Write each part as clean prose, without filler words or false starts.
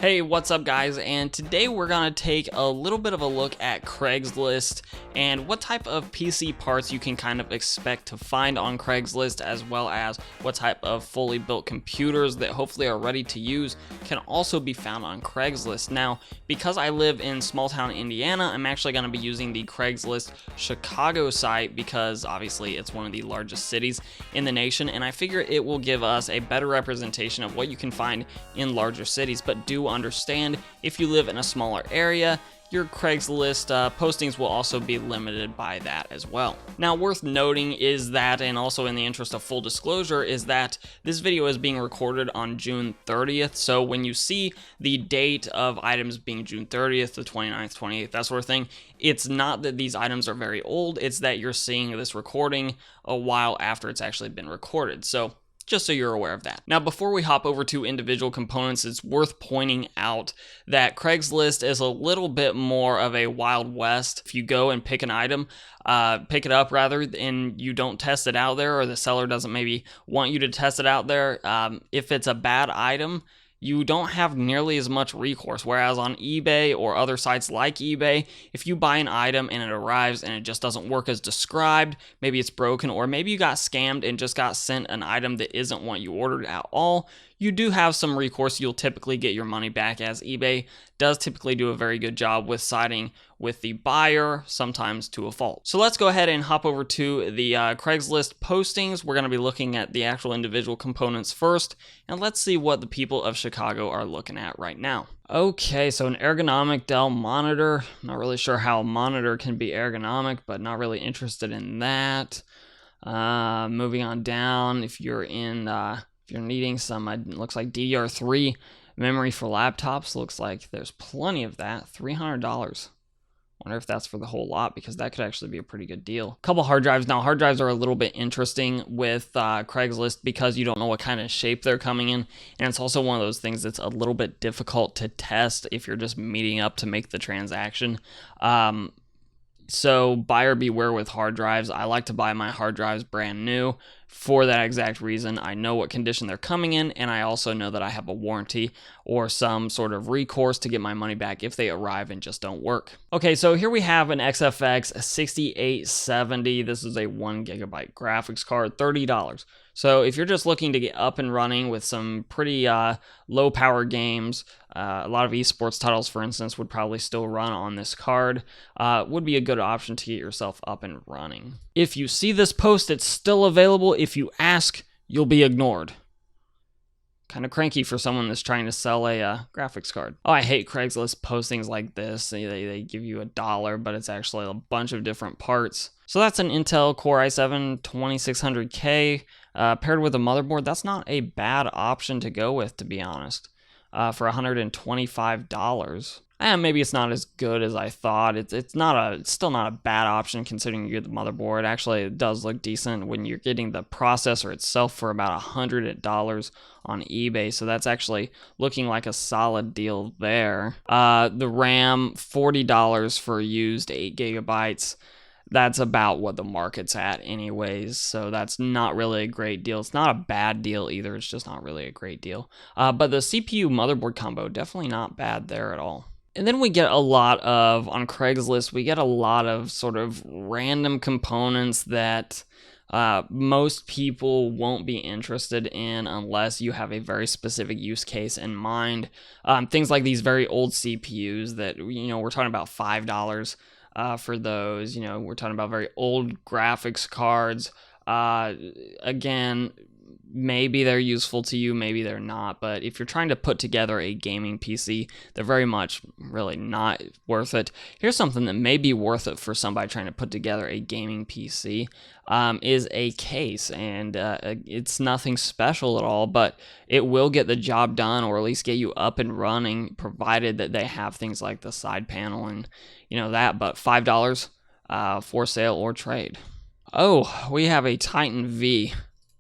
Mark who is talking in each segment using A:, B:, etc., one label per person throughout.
A: Hey, what's up guys? And today we're gonna take a little bit of a look at Craigslist and what type of PC parts you can kind of expect to find on Craigslist, as well as what type of fully built computers that hopefully are ready to use can also be found on Craigslist. Now, because I live in small town Indiana, I'm actually gonna be using the Craigslist Chicago site because obviously it's one of the largest cities in the nation, and I figure it will give us a better representation of what you can find in larger cities. But do understand, if you live in a smaller area, your Craigslist postings will also be limited by that as well. Now, worth noting is that, and also in the interest of full disclosure, is that this video is being recorded on June 30th. So when you see the date of items being June 30th, the 29th, 28th, that sort of thing, it's not that these items are very old, it's that you're seeing this recording a while after it's actually been recorded. So just so you're aware of that. Now, before we hop over to individual components, it's worth pointing out that Craigslist is a little bit more of a Wild West. If you go and pick an item, pick it up rather, and you don't test it out there, or the seller doesn't maybe want you to test it out there, if it's a bad item, you don't have nearly as much recourse. Whereas on eBay or other sites like eBay, if you buy an item and it arrives and it just doesn't work as described, maybe it's broken, or maybe you got scammed and just got sent an item that isn't what you ordered at all, you do have some recourse. You'll typically get your money back, as eBay does typically do a very good job with siding with the buyer, sometimes to a fault. So let's go ahead and hop over to the Craigslist postings. We're going to be looking at the actual individual components first, and let's see what the people of Chicago are looking at right now. Okay, so an ergonomic Dell monitor. Not really sure how a monitor can be ergonomic, but not really interested in that. Moving on down, if you're needing some, it looks like DDR3 memory for laptops. Looks like there's plenty of that. $300. Wonder if that's for the whole lot, because that could actually be a pretty good deal. A couple hard drives. Now, hard drives are a little bit interesting with Craigslist because you don't know what kind of shape they're coming in. And it's also one of those things that's a little bit difficult to test if you're just meeting up to make the transaction. So buyer beware with hard drives. I like to buy my hard drives brand new for that exact reason. I know what condition they're coming in, and I also know that I have a warranty or some sort of recourse to get my money back if they arrive and just don't work. Okay, so here we have an XFX 6870. This is a 1 gigabyte graphics card, $30. So if you're just looking to get up and running with some pretty low power games, a lot of esports titles, for instance, would probably still run on this card. Would be a good option to get yourself up and running. If you see this post, it's still available. If you ask, you'll be ignored. Kind of cranky for someone that's trying to sell a graphics card. Oh, I hate Craigslist postings like this. They give you $1, but it's actually a bunch of different parts. So that's an Intel Core i7 2600K paired with a motherboard. That's not a bad option to go with, to be honest, for $125. And maybe it's not as good as I thought. It's still not a bad option considering you get the motherboard. Actually, it does look decent when you're getting the processor itself for about $100 on eBay. So that's actually looking like a solid deal there. The RAM, $40 for used 8 gigabytes. That's about what the market's at anyways, so that's not really a great deal. It's not a bad deal either, it's just not really a great deal. But the CPU motherboard combo, definitely not bad there at all. And then we get a lot of, on Craigslist, we get a lot of sort of random components that most people won't be interested in unless you have a very specific use case in mind. Things like these very old CPUs that, we're talking about $5 for those. We're talking about very old graphics cards. Again, maybe they're useful to you, maybe they're not, but if you're trying to put together a gaming PC, they're very much really not worth it. Here's something that may be worth it for somebody trying to put together a gaming PC, is a case, and it's nothing special at all, but it will get the job done, or at least get you up and running, provided that they have things like the side panel and that. But $5 for sale or trade. Oh, we have a Titan V.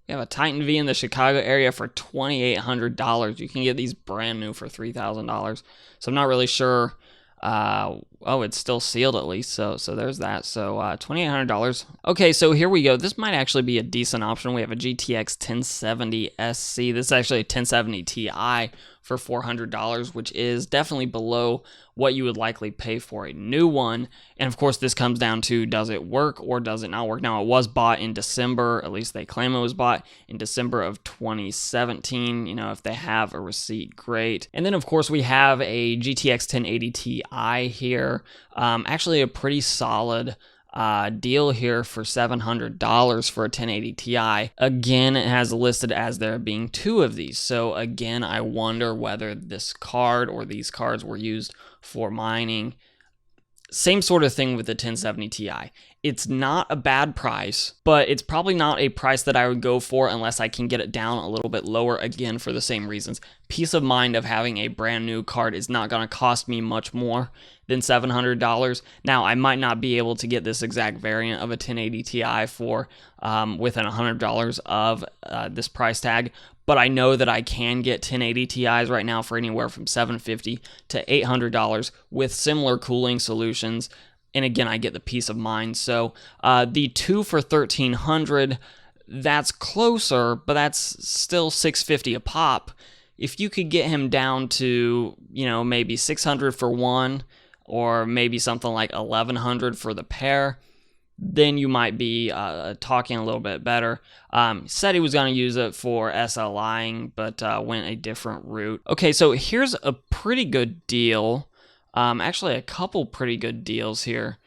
A: We have a Titan V in the Chicago area for $2,800. You can get these brand new for $3,000. So I'm not really sure Oh, it's still sealed at least, so there's that. So $2,800. Okay, so here we go. This might actually be a decent option. We have a GTX 1070 SC. This is actually a 1070 Ti for $400, which is definitely below what you would likely pay for a new one. And of course, this comes down to, does it work or does it not work? Now, it was bought in December, at least they claim it was bought in December of 2017. You know, if they have a receipt, great. And then of course, we have a GTX 1080 Ti here. Actually a pretty solid deal here for $700 for a 1080 Ti. Again, it has listed as there being 2 of these. So again, I wonder whether this card or these cards were used for mining. Same sort of thing with the 1070 Ti. It's not a bad price, but it's probably not a price that I would go for unless I can get it down a little bit lower, again, for the same reasons. Peace of mind of having a brand new card is not going to cost me much more than $700. Now, I might not be able to get this exact variant of a 1080 Ti for within $100 of this price tag, but I know that I can get 1080 Ti's right now for anywhere from $750 to $800 with similar cooling solutions. And again, I get the peace of mind. So the 2 for $1,300, that's closer, but that's still $650 a pop. If you could get him down to, you know, maybe $600 for one, or maybe something like $1,100 for the pair, then you might be talking a little bit better. Said he was going to use it for SLIing, but went a different route. Okay, so here's a pretty good deal. Actually, a couple pretty good deals here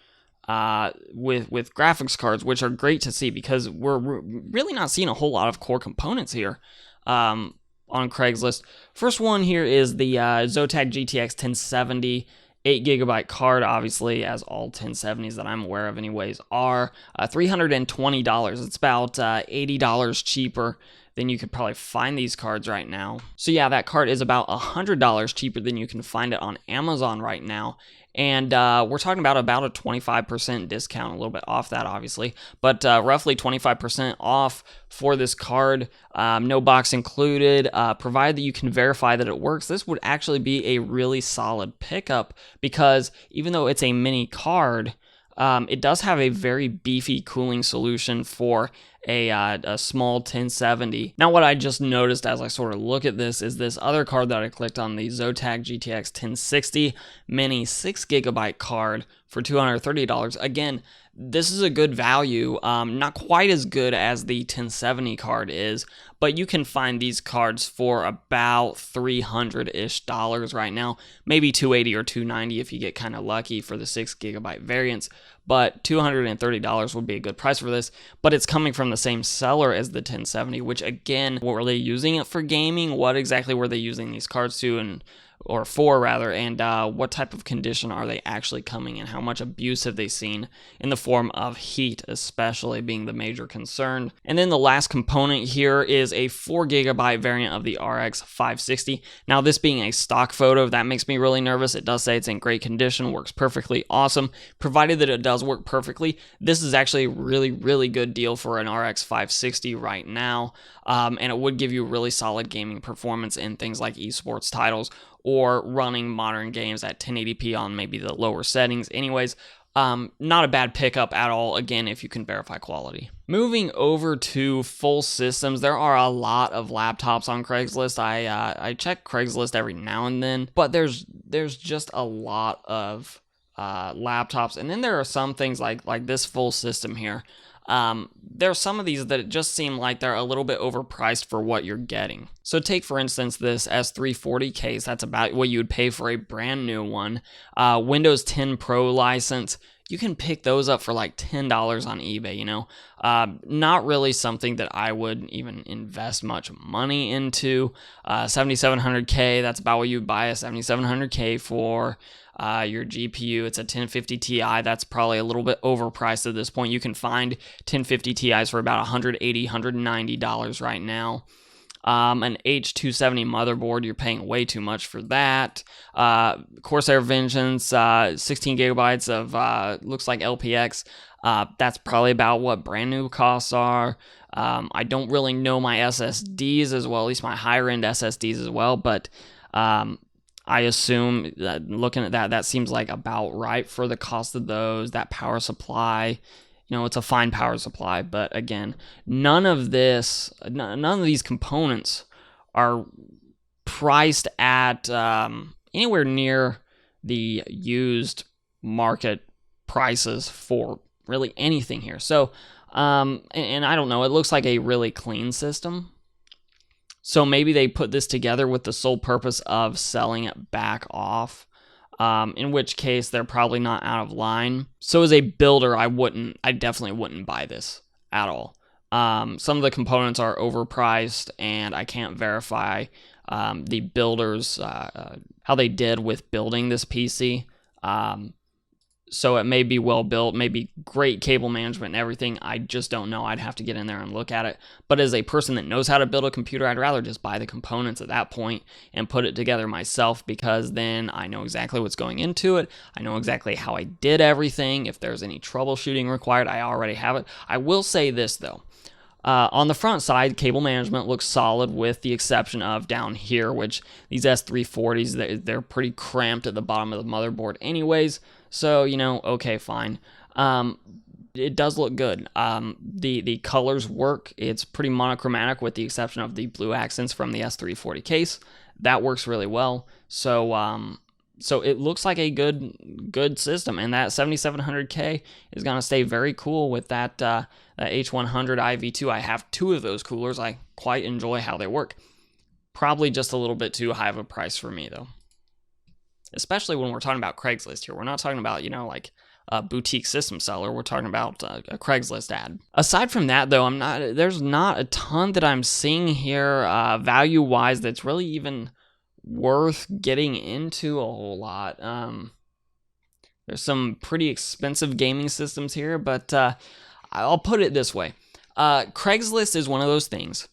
A: with graphics cards, which are great to see because we're really not seeing a whole lot of core components here on Craigslist. First one here is the Zotac GTX 1070. 8GB card, obviously, as all 1070s that I'm aware of anyways are. $320. It's about $80 cheaper than you could probably find these cards right now. So yeah, that card is about $100 cheaper than you can find it on Amazon right now. And we're talking about a 25% discount, a little bit off that, obviously, but roughly 25% off for this card, no box included, provided that you can verify that it works. This would actually be a really solid pickup because even though it's a mini card, it does have a very beefy cooling solution for a small 1070. Now, what I just noticed as I sort of look at this is this other card that I clicked on, the Zotac GTX 1060 mini 6GB card for $230. Again, this is a good value, not quite as good as the 1070 card is, but you can find these cards for about $300-ish right now, maybe $280 or $290 if you get kind of lucky for the 6GB variants, but $230 would be a good price for this, but it's coming from the same seller as the 1070, which again, were they using it for gaming? What exactly were they using these cards to or for rather, and what type of condition are they actually coming in? How much abuse have they seen in the form of heat, especially being the major concern? And then the last component here is a 4GB variant of the RX 560. Now, this being a stock photo, that makes me really nervous. It does say it's in great condition, works perfectly, awesome. Provided that it does work perfectly, this is actually a really, really good deal for an RX 560 right now, and it would give you really solid gaming performance in things like esports titles, or running modern games at 1080p on maybe the lower settings. Anyways, not a bad pickup at all, again, if you can verify quality. Moving over to full systems, there are a lot of laptops on Craigslist. I check Craigslist every now and then, but there's just a lot of laptops. And then there are some things like this full system here. There are some of these that just seem like they're a little bit overpriced for what you're getting. So take, for instance, this S340 case. That's about what you would pay for a brand new one. Windows 10 Pro license. You can pick those up for like $10 on eBay, you know. Not really something that I would even invest much money into. 7700K, that's about what you would buy a 7700K for. Your GPU, it's a 1050 Ti. That's probably a little bit overpriced at this point. You can find 1050 Ti's for about $180, $190 right now. An H270 motherboard, you're paying way too much for that. Corsair Vengeance, 16 gigabytes of looks like LPX. That's probably about what brand new costs are. I don't really know my SSDs as well, at least my higher end SSDs as well, but I assume that looking at that seems like about right for the cost of those. That power supply, you know, it's a fine power supply, but again, none of these components are priced at anywhere near the used market prices for really anything here. So, and I don't know, it looks like a really clean system. So maybe they put this together with the sole purpose of selling it back off, in which case they're probably not out of line. So as a builder, I definitely wouldn't buy this at all. Some of the components are overpriced, and I can't verify the builders, how they did with building this PC. So it may be well built, maybe great cable management and everything. I just don't know. I'd have to get in there and look at it. But as a person that knows how to build a computer, I'd rather just buy the components at that point and put it together myself, because then I know exactly what's going into it. I know exactly how I did everything. If there's any troubleshooting required, I already have it. I will say this, though. On the front side, cable management looks solid, with the exception of down here, which these S340s, they're pretty cramped at the bottom of the motherboard anyways. So, okay, fine. It does look good. The colors work. It's pretty monochromatic with the exception of the blue accents from the S340 case. That works really well. So it looks like a good system, and that 7700K is going to stay very cool with that H100 IV2. I have 2 of those coolers. I quite enjoy how they work. Probably just a little bit too high of a price for me, though. Especially when we're talking about Craigslist here. We're not talking about, like a boutique system seller. We're talking about a Craigslist ad. Aside from that, though, there's not a ton that I'm seeing here value-wise that's really even worth getting into a whole lot. There's some pretty expensive gaming systems here, but I'll put it this way. Craigslist is one of those things.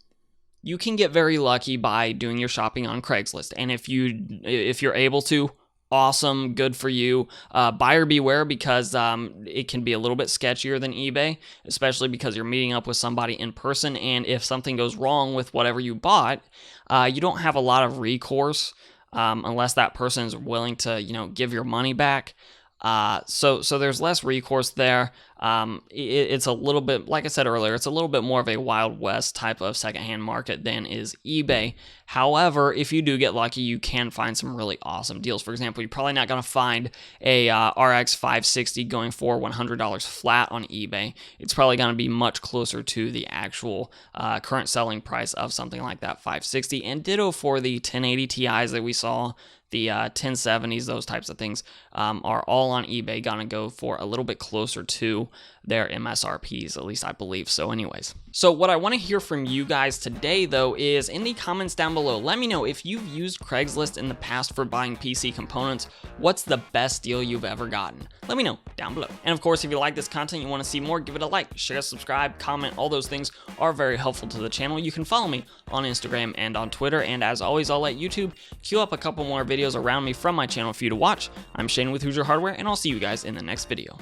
A: You can get very lucky by doing your shopping on Craigslist, and if you're able to, awesome, good for you. Buyer beware, because it can be a little bit sketchier than eBay, especially because you're meeting up with somebody in person, and if something goes wrong with whatever you bought, you don't have a lot of recourse unless that person is willing to, give your money back. So there's less recourse there. It's a little bit, like I said earlier, it's a little bit more of a Wild West type of secondhand market than is eBay. However, if you do get lucky, you can find some really awesome deals. For example, you're probably not going to find a RX 560 going for $100 flat on eBay. It's probably going to be much closer to the actual current selling price of something like that 560. And ditto for the 1080 Ti's that we saw. The 1070s, those types of things are all on eBay gonna go for a little bit closer to their MSRPs, at least I believe so anyways. So what I want to hear from you guys today, though, is in the comments down below. Let me know if you've used Craigslist in the past for buying PC components. What's the best deal you've ever gotten? Let me know down below. And of course, if you like this content, you want to see more, give it a like, share, subscribe, comment. All those things are very helpful to the channel. You can follow me on Instagram and on Twitter, and as always, I'll let YouTube queue up a couple more videos around me from my channel for you to watch. I'm Shane with Hoosier Hardware, and I'll see you guys in the next video.